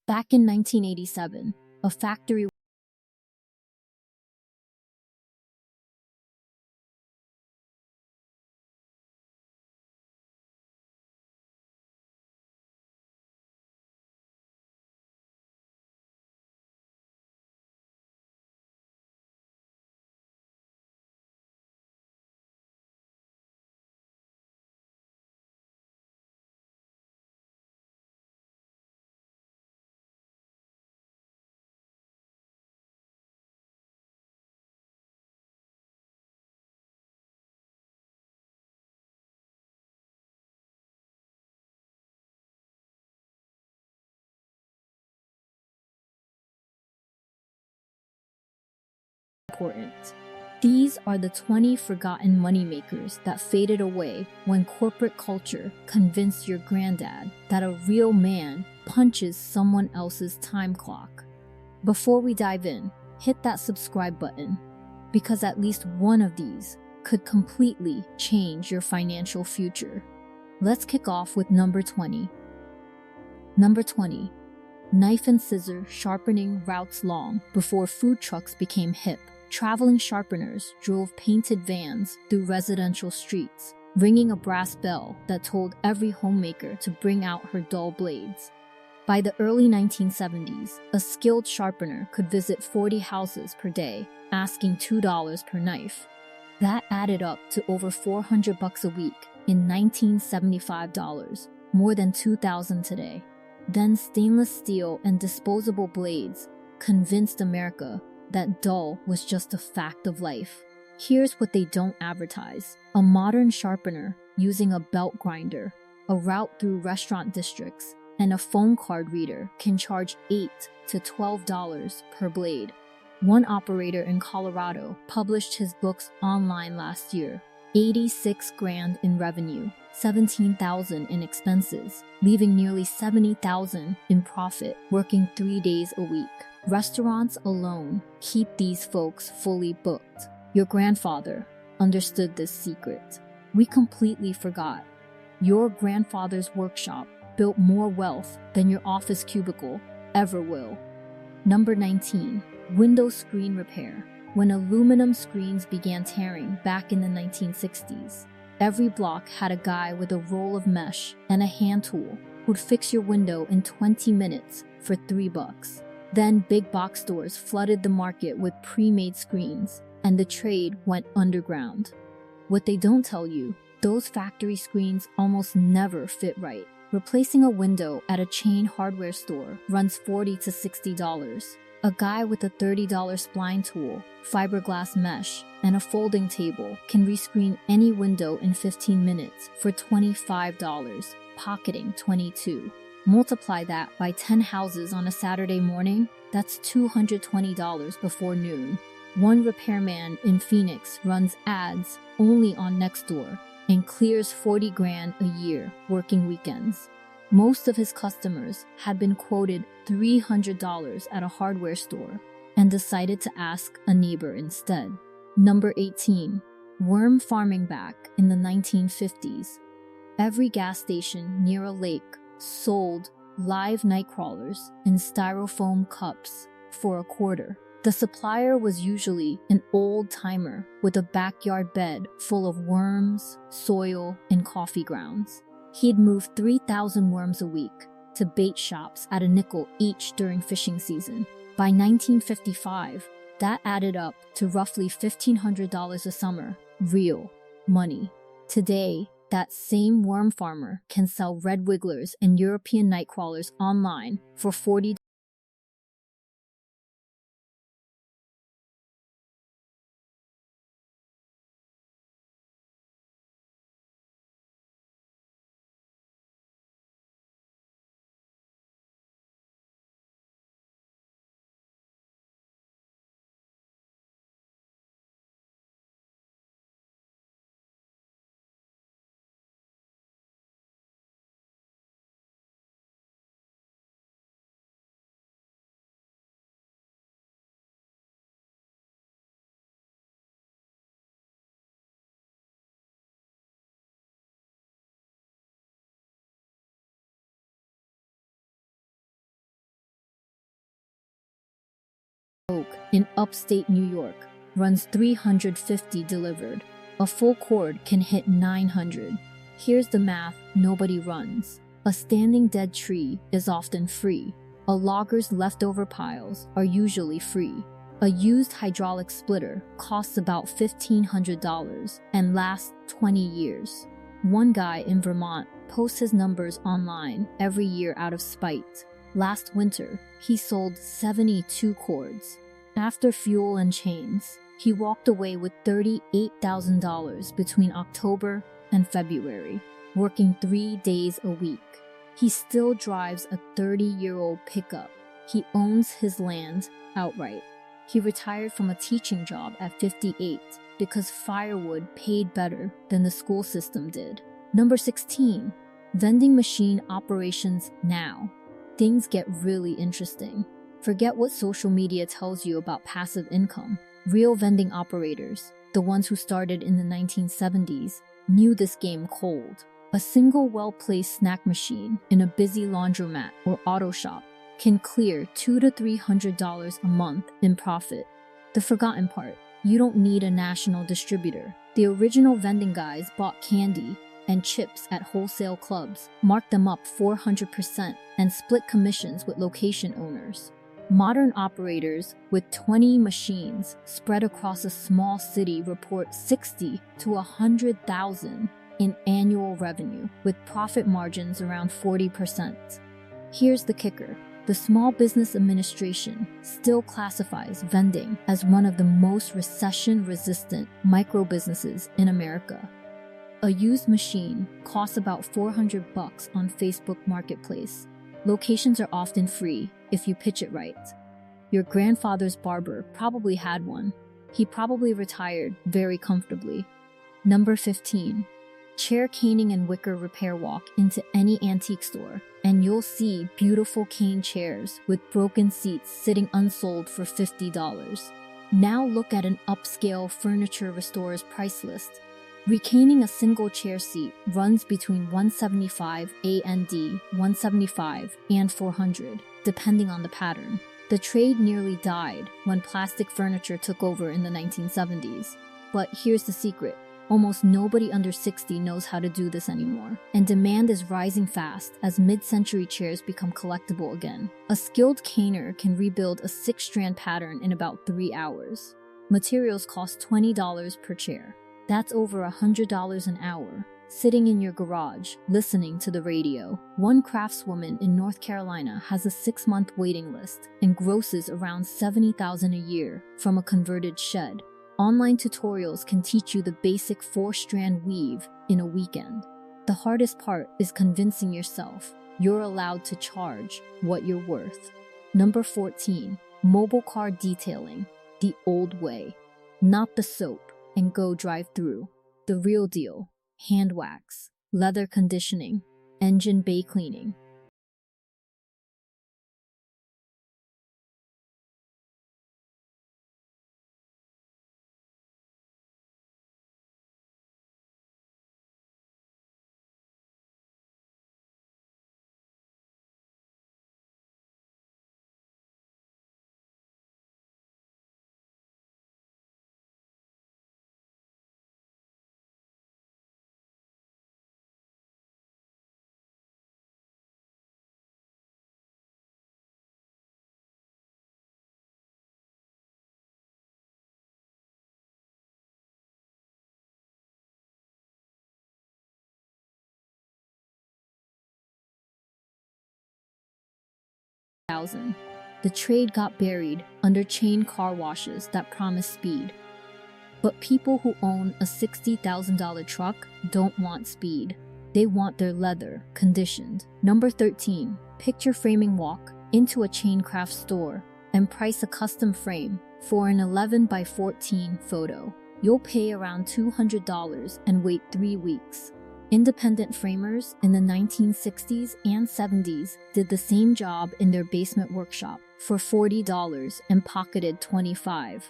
Back in 1987, a factory important. These are the 20 forgotten moneymakers that faded away when corporate culture convinced your granddad that a real man punches someone else's time clock. Before we dive in, hit that subscribe button, because at least one of these could completely change your financial future. Let's kick off with number 20. Number 20. Knife and scissor sharpening routes long before food trucks became hip. Traveling sharpeners drove painted vans through residential streets, ringing a brass bell that told every homemaker to bring out her dull blades. By the early 1970s, a skilled sharpener could visit 40 houses per day, asking $2 per knife. That added up to over $400 a week in 1975 dollars, more than $2,000 today. Then stainless steel and disposable blades convinced America that dull was just a fact of life. Here's what they don't advertise. A modern sharpener using a belt grinder, a route through restaurant districts, and a phone card reader can charge $8 to $12 per blade. One operator in Colorado published his books online last year. 86 grand in revenue, 17,000 in expenses, leaving nearly 70,000 in profit, working 3 days a week. Restaurants alone keep these folks fully booked. Your grandfather understood this secret. We completely forgot. Your grandfather's workshop built more wealth than your office cubicle ever will. Number 19. Window screen repair. When aluminum screens began tearing back in the 1960s, every block had a guy with a roll of mesh and a hand tool who'd fix your window in 20 minutes for $3. Then big box stores flooded the market with pre-made screens, and the trade went underground. What they don't tell you, those factory screens almost never fit right. Replacing a window at a chain hardware store runs $40 to $60. A guy with a $30 spline tool, fiberglass mesh, and a folding table can rescreen any window in 15 minutes for $25, pocketing $22. Multiply that by 10 houses on a Saturday morning, that's $220 before noon. One repairman in Phoenix runs ads only on Nextdoor and clears 40 grand a year working weekends. Most of his customers had been quoted $300 at a hardware store and decided to ask a neighbor instead. Number 18. Worm farming back in the 1950s. Every gas station near a lake sold live nightcrawlers in styrofoam cups for $0.25. The supplier was usually an old-timer with a backyard bed full of worms, soil, and coffee grounds. He'd move 3,000 worms a week to bait shops at a nickel each during fishing season. By 1955, that added up to roughly $1,500 a summer, real money. Today, that same worm farmer can sell red wigglers and European nightcrawlers online for $40 in upstate New York runs 350 delivered. A full cord can hit 900. Here's the math nobody runs. A standing dead tree is often free. A logger's leftover piles are usually free. A used hydraulic splitter costs about $1,500 and lasts 20 years. One guy in Vermont posts his numbers online every year out of spite. Last winter, he sold 72 cords. After fuel and chains, he walked away with $38,000 between October and February, working 3 days a week. He still drives a 30-year-old pickup. He owns his land outright. He retired from a teaching job at 58 because firewood paid better than the school system did. Number 16, vending machine operations now. Things get really interesting. Forget what social media tells you about passive income. Real vending operators, the ones who started in the 1970s, knew this game cold. A single well-placed snack machine in a busy laundromat or auto shop can clear $200 to $300 a month in profit. The forgotten part, you don't need a national distributor. The original vending guys bought candy and chips at wholesale clubs, marked them up 400%, and split commissions with location owners. Modern operators with 20 machines spread across a small city report 60 to 100,000 in annual revenue, with profit margins around 40%. Here's the kicker. The Small Business Administration still classifies vending as one of the most recession-resistant micro-businesses in America. A used machine costs about $400 on Facebook Marketplace. Locations are often free if you pitch it right. Your grandfather's barber probably had one. He probably retired very comfortably. Number 15. Chair caning and wicker repair. Walk into any antique store and you'll see beautiful cane chairs with broken seats sitting unsold for $50. Now look at an upscale furniture restorer's price list. Recaning a single chair seat runs between $175 AND $175 and $400, depending on the pattern. The trade nearly died when plastic furniture took over in the 1970s. But here's the secret. Almost nobody under 60 knows how to do this anymore, and demand is rising fast as mid-century chairs become collectible again. A skilled caner can rebuild a 6-strand pattern in about 3 hours. Materials cost $20 per chair. That's over $100 an hour, sitting in your garage, listening to the radio. One craftswoman in North Carolina has a 6-month waiting list and grosses around $70,000 a year from a converted shed. Online tutorials can teach you the basic 4-strand weave in a weekend. The hardest part is convincing yourself you're allowed to charge what you're worth. Number 14, mobile car detailing, the old way. Not the soap and go drive-through. The real deal, hand wax, leather conditioning, engine bay cleaning. The trade got buried under chain car washes that promised speed. But people who own a $60,000 truck don't want speed. They want their leather conditioned. Number 13, picture framing. Walk into a chain craft store and price a custom frame for an 11 by 14 photo. You'll pay around $200 and wait 3 weeks. Independent framers in the 1960s and 70s did the same job in their basement workshop for $40 and pocketed $25.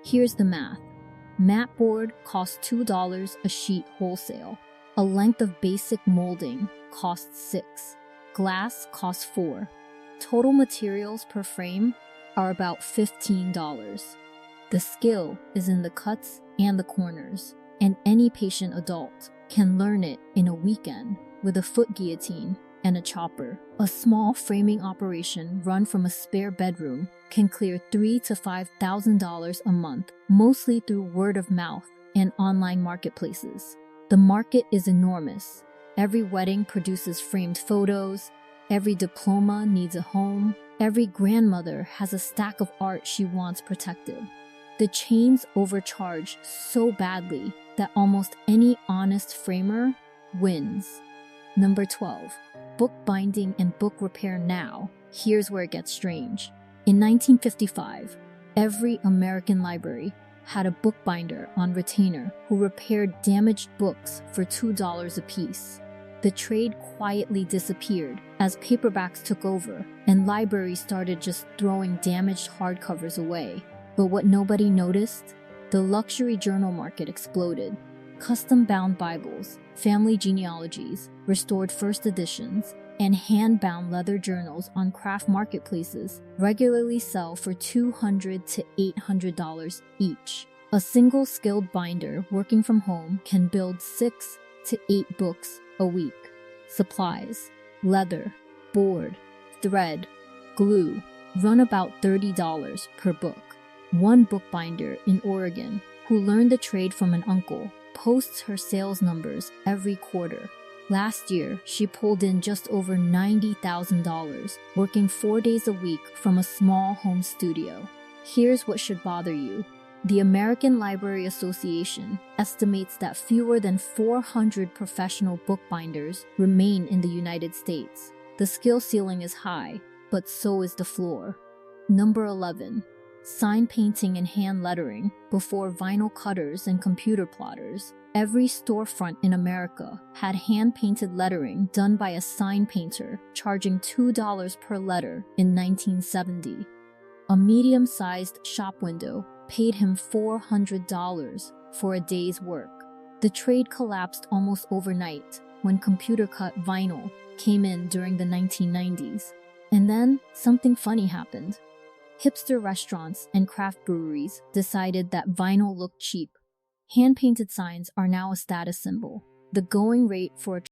Here's the math. Mat board costs $2 a sheet wholesale. A length of basic molding costs $6. Glass costs $4. Total materials per frame, are about $15. The skill is in the cuts and the corners, and any patient adult can learn it in a weekend with a foot guillotine and a chopper. A small framing operation run from a spare bedroom can clear $3,000 to $5,000 a month, mostly through word of mouth and online marketplaces. The market is enormous. Every wedding produces framed photos, every diploma needs a home, every grandmother has a stack of art she wants protected. The chains overcharge so badly that almost any honest framer wins. Number 12. Bookbinding and book repair now. Here's where it gets strange. In 1955, every American library had a bookbinder on retainer who repaired damaged books for $2 a piece. The trade quietly disappeared as paperbacks took over and libraries started just throwing damaged hardcovers away. But what nobody noticed? The luxury journal market exploded. Custom-bound Bibles, family genealogies, restored first editions, and hand-bound leather journals on craft marketplaces regularly sell for $200 to $800 each. A single skilled binder working from home can build 6 to 8 books a week. Supplies, leather, board, thread, glue, run about $30 per book. One bookbinder in Oregon, who learned the trade from an uncle, posts her sales numbers every quarter. Last year, she pulled in just over $90,000, working 4 days a week from a small home studio. Here's what should bother you. The American Library Association estimates that fewer than 400 professional bookbinders remain in the United States. The skill ceiling is high, but so is the floor. Number 11. Sign painting and hand lettering before vinyl cutters and computer plotters. Every storefront in America had hand-painted lettering done by a sign painter, charging $2 per letter in 1970. A medium-sized shop window paid him $400 for a day's work. The trade collapsed almost overnight when computer-cut vinyl came in during the 1990s. And then something funny happened. Hipster restaurants and craft breweries decided that vinyl looked cheap. Hand-painted signs are now a status symbol. The going rate for a